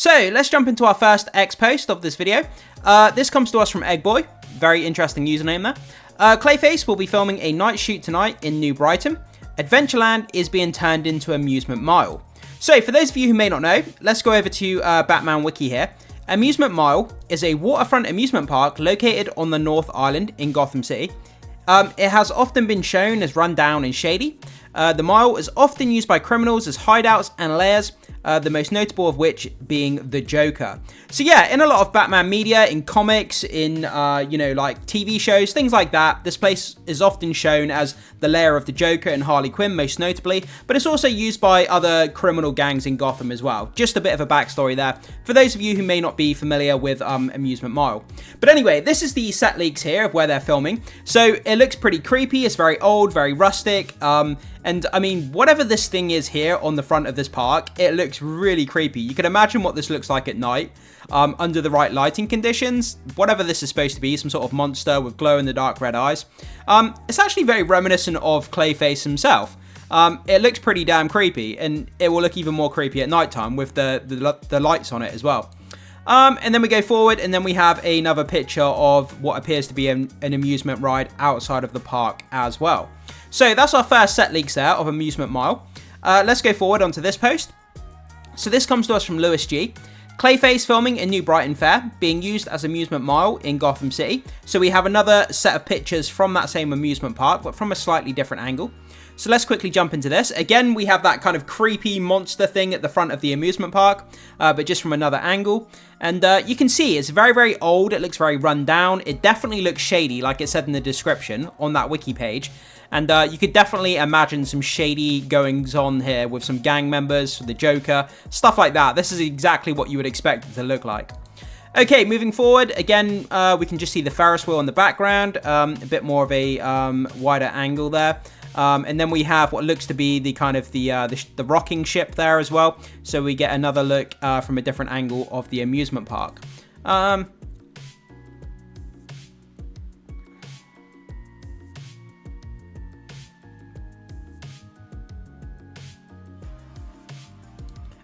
So let's jump into our first X post of this video. This comes to us from Eggboy. Very interesting username there. Clayface will be filming a night shoot tonight in New Brighton. Adventureland is being turned into Amusement Mile. So for those of you who may not know, let's go over to Batman Wiki here. Amusement Mile is a waterfront amusement park located on the North Island in Gotham City. It has often been shown as run down and shady. The mile is often used by criminals as hideouts and lairs, the most notable of which being the Joker. So yeah, in a lot of Batman media, in comics, in like TV shows, things like that, this place is often shown as the lair of the Joker and Harley Quinn, most notably, but it's also used by other criminal gangs in Gotham as well. Just a bit of a backstory there for those of you who may not be familiar with Amusement Mile. But anyway, this is the set leaks here of where they're filming. So it looks pretty creepy. It's very old, very rustic. And I mean, whatever this thing is here on the front of this park, it looks really creepy. You can imagine what this looks like at night, under the right lighting conditions. Whatever this is supposed to be, some sort of monster with glow-in-the-dark red eyes. It's actually very reminiscent of Clayface himself. It looks pretty damn creepy, and it will look even more creepy at nighttime with the lights on it as well. And then we go forward, and then we have another picture of what appears to be an amusement ride outside of the park as well. So that's our first set leaks there of Amusement Mile. Let's go forward onto this post. So this comes to us from Lewis G. Clayface filming in New Brighton Fair, being used as Amusement Mile in Gotham City. So we have another set of pictures from that same amusement park, but from a slightly different angle. So let's quickly jump into this. Again, we have that kind of creepy monster thing at the front of the amusement park, but just from another angle. And you can see it's very, very old. It looks very run down. It definitely looks shady, like it said in the description on that wiki page. And you could definitely imagine some shady goings on here with some gang members, the Joker, stuff like that. This is exactly what you would expect it to look like. Okay, moving forward, again, we can just see the Ferris wheel in the background, a bit more of a wider angle there. And then we have what looks to be the kind of the rocking ship there as well. So we get another look from a different angle of the amusement park.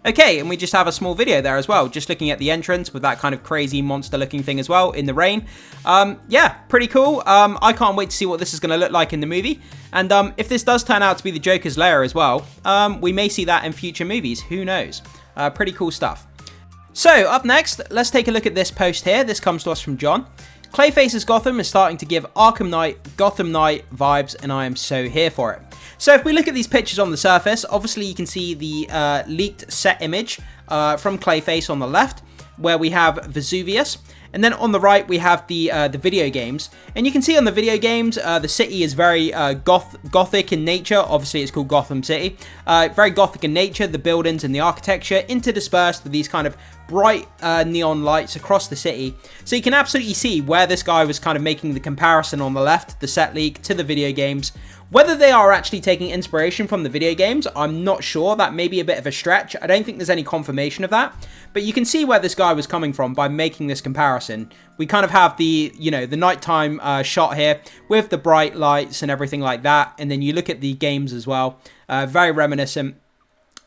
Okay, and we just have a small video there as well, just looking at the entrance with that kind of crazy monster looking thing as well in the rain. Yeah, pretty cool. I can't wait to see what this is going to look like in the movie. And if this does turn out to be the Joker's lair as well, we may see that in future movies. Who knows? Pretty cool stuff. So up next, let's take a look at this post here. This comes to us from John. Clayface's Gotham is starting to give Arkham Knight, Gotham Knight vibes, and I am so here for it. So if we look at these pictures on the surface, obviously you can see the leaked set image from Clayface on the left, where we have Vesuvius. And then on the right, we have the video games. And you can see on the video games, the city is very gothic in nature. Obviously, it's called Gotham City. Very gothic in nature, the buildings and the architecture interdispersed with these kind of bright neon lights across the city. So you can absolutely see where this guy was kind of making the comparison on the left, the set leak, to the video games. Whether they are actually taking inspiration from the video games, I'm not sure. That may be a bit of a stretch. I don't think there's any confirmation of that. But you can see where this guy was coming from by making this comparison. We kind of have the, the nighttime shot here with the bright lights and everything like that. And then you look at the games as well. Very reminiscent.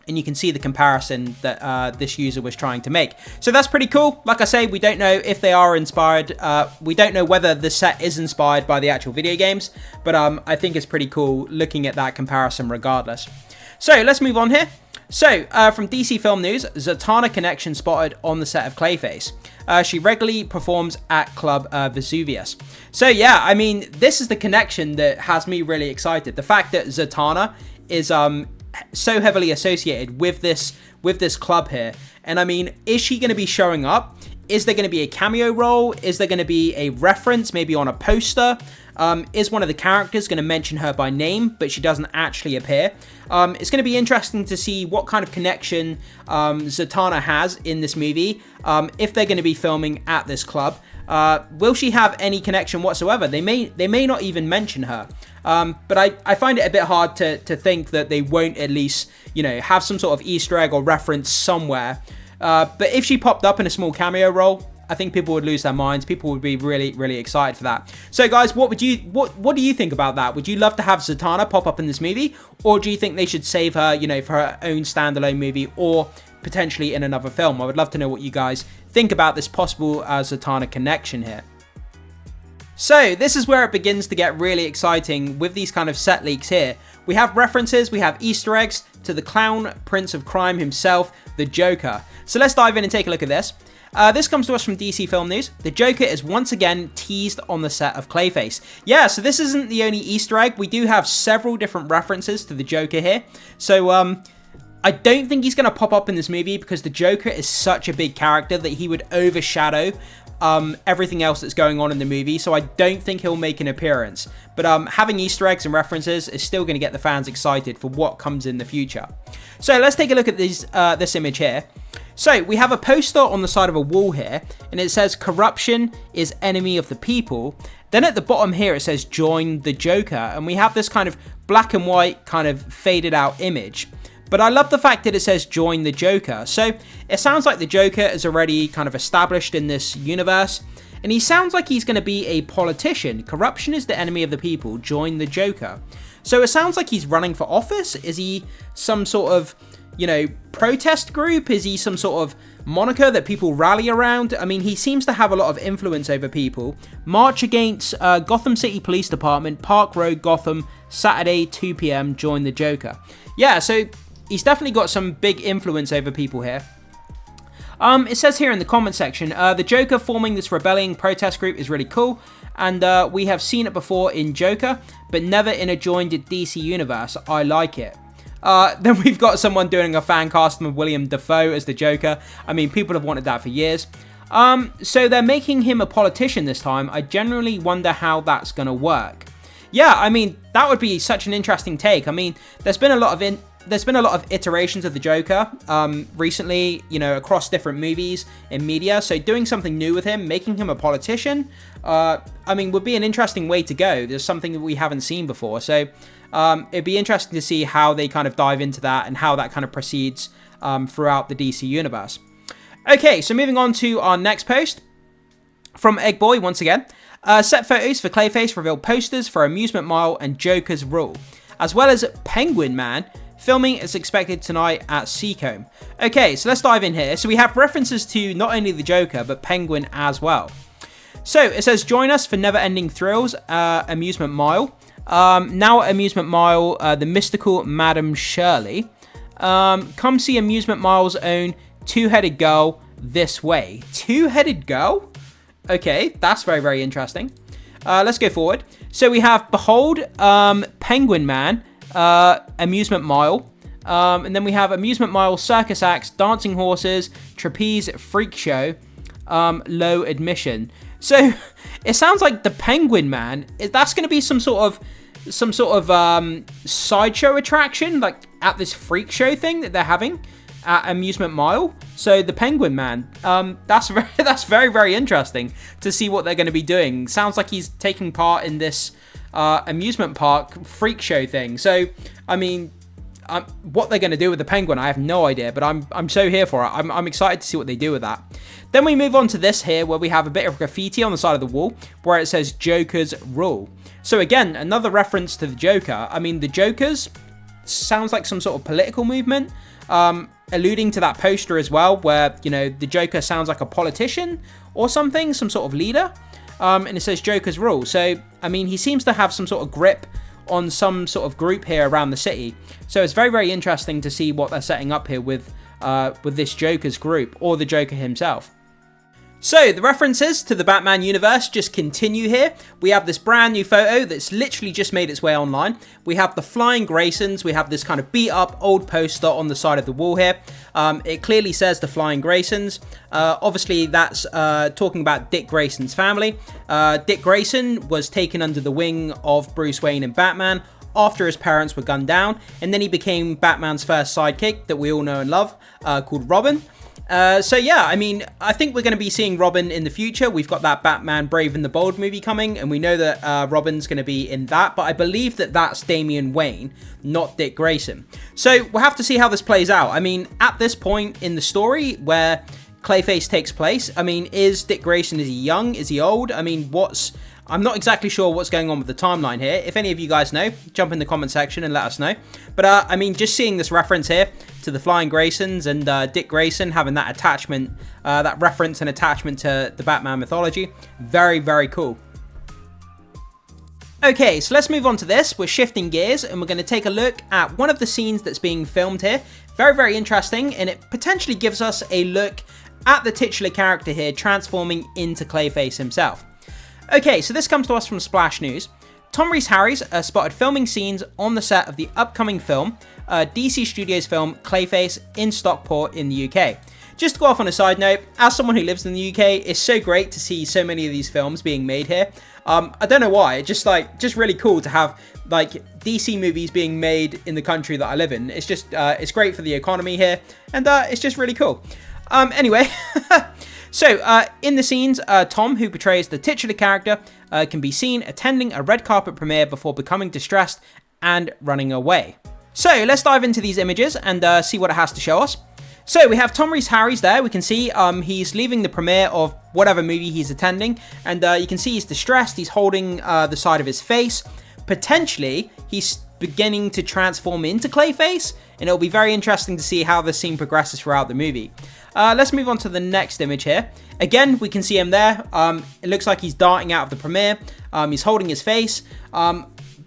And you can see the comparison that this user was trying to make. So that's pretty cool. Like I say, we don't know if they are inspired. We don't know whether the set is inspired by the actual video games. But I think it's pretty cool looking at that comparison regardless. So let's move on here. So from DC Film News, Zatanna connection spotted on the set of Clayface. She regularly performs at Club Vesuvius. So yeah, I mean, this is the connection that has me really excited. The fact that Zatanna is so heavily associated with this club here. And I mean, is she going to be showing up? Is there going to be a cameo role? Is there going to be a reference maybe on a poster? Is one of the characters going to mention her by name, but she doesn't actually appear? It's going to be interesting to see what kind of connection Zatanna has in this movie, if they're going to be filming at this club. Will she have any connection whatsoever? They may not even mention her. But I find it a bit hard to think that they won't at least, have some sort of Easter egg or reference somewhere. But if she popped up in a small cameo role, I think people would lose their minds. People would be really, really excited for that. So guys, what do you think about that? Would you love to have Zatanna pop up in this movie? Or do you think they should save her, for her own standalone movie? Or potentially in another film. I would love to know what you guys think about this possible Zatanna connection here. So this is where it begins to get really exciting with these kind of set leaks here. We have references, we have Easter eggs to the clown prince of crime himself, the Joker. So let's dive in and take a look at this. This comes to us from DC Film News. The Joker is once again teased on the set of Clayface. Yeah, so this isn't the only Easter egg. We do have several different references to the Joker here. So I don't think he's going to pop up in this movie because the Joker is such a big character that he would overshadow everything else that's going on in the movie, so I don't think he'll make an appearance. But having Easter eggs and references is still going to get the fans excited for what comes in the future. So let's take a look at this image here. So we have a poster on the side of a wall here, and it says corruption is enemy of the people. Then at the bottom here it says join the Joker, and we have this kind of black and white kind of faded out image. But I love the fact that it says join the Joker. So it sounds like the Joker is already kind of established in this universe. And he sounds like he's going to be a politician. Corruption is the enemy of the people. Join the Joker. So it sounds like he's running for office. Is he some sort of, protest group? Is he some sort of moniker that people rally around? I mean, he seems to have a lot of influence over people. March against Gotham City Police Department, Park Road, Gotham, Saturday, 2 p.m. Join the Joker. Yeah, so he's definitely got some big influence over people here. It says here in the comment section, the Joker forming this rebellion protest group is really cool, and we have seen it before in Joker, but never in a joined DC universe. I like it. Then we've got someone doing a fan casting of William Dafoe as the Joker. I mean, people have wanted that for years. So they're making him a politician this time. I generally wonder how that's going to work. Yeah, I mean, that would be such an interesting take. I mean, there's been a lot of iterations of the Joker recently, across different movies and media. So doing something new with him, making him a politician, would be an interesting way to go. There's something that we haven't seen before. So it'd be interesting to see how they kind of dive into that and how that kind of proceeds throughout the DC universe. Okay, so moving on to our next post from Eggboy once again. Set photos for Clayface reveal posters for Amusement Mile and Joker's Rule, as well as Penguin Man. Filming is expected tonight at Seacombe. Okay, so let's dive in here. So we have references to not only the Joker, but Penguin as well. So it says, join us for Never Ending Thrills, Amusement Mile. Now at Amusement Mile, the mystical Madam Shirley. Come see Amusement Mile's own two-headed girl this way. Two-headed girl? Okay, that's very, very interesting. Let's go forward. So we have Behold, Penguin Man, Amusement Mile, and then we have Amusement Mile, Circus Acts, Dancing Horses, Trapeze Freak Show, low admission. So it sounds like the Penguin Man, that's going to be some sort of sideshow attraction, like at this freak show thing that they're having at Amusement Mile. So the Penguin Man, that's very, very interesting to see what they're going to be doing. Sounds like he's taking part in this amusement park freak show thing. So I mean, what they're going to do with the Penguin, I have no idea, but I'm so here for it. I'm excited to see what they do with that. Then we move on to this here, where we have a bit of graffiti on the side of the wall where it says Joker's Rule. So again, another reference to the Joker. I mean, the Joker's sounds like some sort of political movement, alluding to that poster as well, where, the Joker sounds like a politician or something, some sort of leader. And it says Joker's Rule. So, I mean, he seems to have some sort of grip on some sort of group here around the city. So it's very, very interesting to see what they're setting up here with this Joker's group, or the Joker himself. So the references to the Batman universe just continue here. We have this brand new photo that's literally just made its way online. We have the flying Graysons. We have this kind of beat up old poster on the side of the wall here. It clearly says the flying Graysons. Obviously that's talking about Dick Grayson's family. Dick Grayson was taken under the wing of Bruce Wayne and Batman after his parents were gunned down, and then he became Batman's first sidekick that we all know and love, called Robin. So yeah, I mean, I think we're going to be seeing Robin in the future. We've got that Batman Brave and the Bold movie coming, and we know that Robin's going to be in that, but I believe that that's Damian Wayne, not Dick Grayson. So we'll have to see how this plays out. I mean, at this point in the story where Clayface takes place, I mean, is Dick Grayson, is he young? Is he old? I mean, I'm not exactly sure what's going on with the timeline here. If any of you guys know, jump in the comment section and let us know. But, I mean, just seeing this reference here, to the Flying Graysons and Dick Grayson having that attachment, that reference and attachment to the Batman mythology. Very, very cool. Okay, so let's move on to this. We're shifting gears and we're going to take a look at one of the scenes that's being filmed here. Very, very interesting, and it potentially gives us a look at the titular character here transforming into Clayface himself. Okay, so this comes to us from Splash News. Tom Rhys-Harris spotted filming scenes on the set of the upcoming film, DC Studios film Clayface in Stockport in the UK. Just to go off on a side note, as someone who lives in the UK, it's so great to see so many of these films being made here. I don't know why, it's just really cool to have like DC movies being made in the country that I live in. It's just, it's great for the economy here, and it's just really cool. Anyway, so in the scenes, Tom, who portrays the titular character, can be seen attending a red carpet premiere before becoming distressed and running away. So let's dive into these images and see what it has to show us. So we have Tom Rhys-Harris there. We can see he's leaving the premiere of whatever movie he's attending, and you can see he's distressed. He's holding the side of his face. Potentially, he's beginning to transform into Clayface, and it'll be very interesting to see how the scene progresses throughout the movie. Let's move on to the next image here. Again, we can see him there. It looks like he's darting out of the premiere. He's holding his face.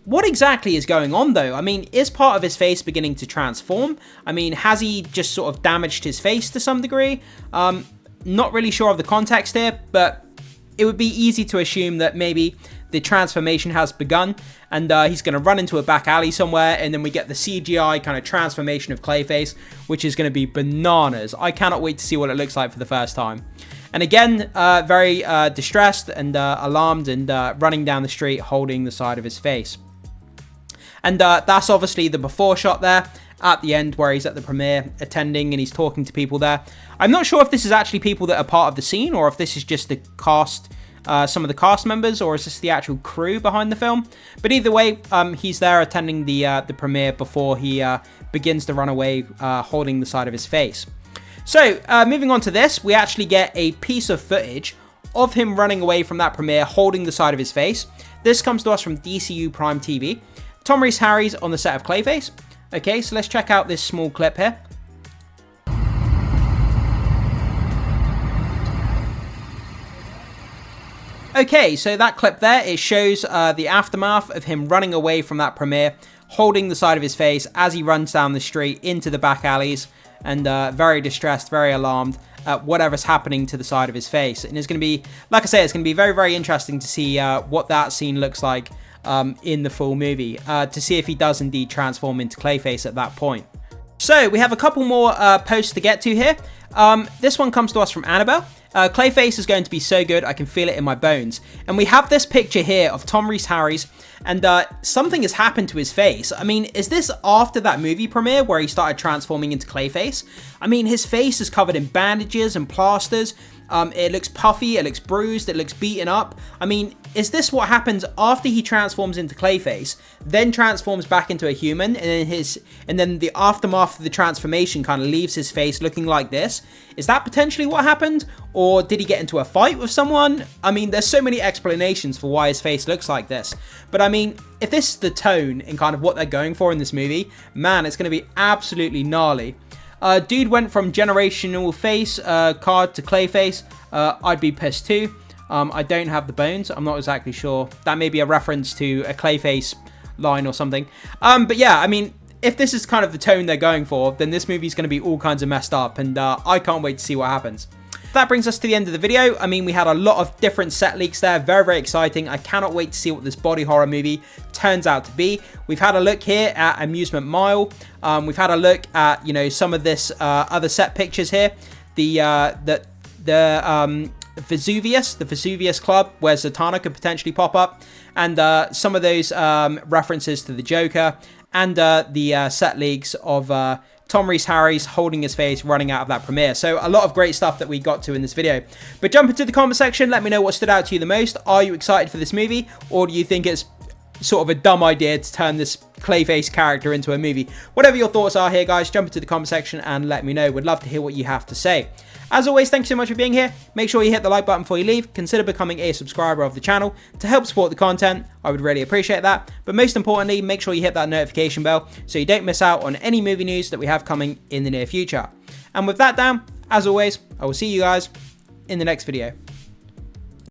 What exactly is going on though? I mean, is part of his face beginning to transform? I mean, has he just sort of damaged his face to some degree? Not really sure of the context here, but it would be easy to assume that maybe the transformation has begun and he's going to run into a back alley somewhere, and then we get the CGI kind of transformation of Clayface, which is going to be bananas. I cannot wait to see what it looks like for the first time. And again, very distressed and alarmed and running down the street holding the side of his face. And that's obviously the before shot there at the end where he's at the premiere attending and he's talking to people there. I'm not sure if this is actually people that are part of the scene or if this is just the cast, some of the cast members, or is this the actual crew behind the film. But either way, he's there attending the premiere before he begins to run away holding the side of his face. So moving on to this, we actually get a piece of footage of him running away from that premiere holding the side of his face. This comes to us from DCU Prime TV. Tom Rhys-Harris on the set of Clayface. Okay, so let's check out this small clip here. Okay, so that clip there, it shows the aftermath of him running away from that premiere, holding the side of his face as he runs down the street into the back alleys, and very distressed, very alarmed at whatever's happening to the side of his face. And it's going to be, like I say, it's going to be very, very interesting to see what that scene looks like in the full movie, to see if he does indeed transform into Clayface at that point. So we have a couple more posts to get to here. This one comes to us from Annabelle. Clayface is going to be so good, I can feel it in my bones. And we have this picture here of Tom Rhys-Harris, and something has happened to his face. I mean, is this after that movie premiere where he started transforming into Clayface? I mean, his face is covered in bandages and plasters. It looks puffy, it looks bruised, it looks beaten up. I mean, is this what happens after he transforms into Clayface, then transforms back into a human, and then the aftermath of the transformation kind of leaves his face looking like this? Is that potentially what happened? Or did he get into a fight with someone? I mean, there's so many explanations for why his face looks like this. But I mean, if this is the tone and kind of what they're going for in this movie, man, it's going to be absolutely gnarly. Dude went from generational face card to Clayface. I'd be pissed too. I don't have the bones. I'm not exactly sure. That may be a reference to a Clayface line or something. But yeah, I mean, if this is kind of the tone they're going for, then this movie's going to be all kinds of messed up, and I can't wait to see what happens. That brings us to the end of the video. I mean, we had a lot of different set leaks there. Very, very exciting. I cannot wait to see what this body horror movie turns out to be. We've had a look here at Amusement Mile. We've had a look at, you know, some of this other set pictures here. The Vesuvius Club, where Zatanna could potentially pop up, and some of those references to the Joker, and the set leaks of Tom Rhys-Harris holding his face running out of that premiere. So a lot of great stuff that we got to in this video. But jump into the comment section, let me know what stood out to you the most. Are you excited for this movie, or do you think it's sort of a dumb idea to turn this Clayface character into a movie. Whatever your thoughts are here, guys, jump into the comment section and let me know. Would love to hear what you have to say. As always, thank you so much for being here. Make sure you hit the like button before you leave. Consider becoming a subscriber of the channel to help support the content. I would really appreciate that. But most importantly, make sure you hit that notification bell so you don't miss out on any movie news that we have coming in the near future. And with that down, as always, I will see you guys in the next video.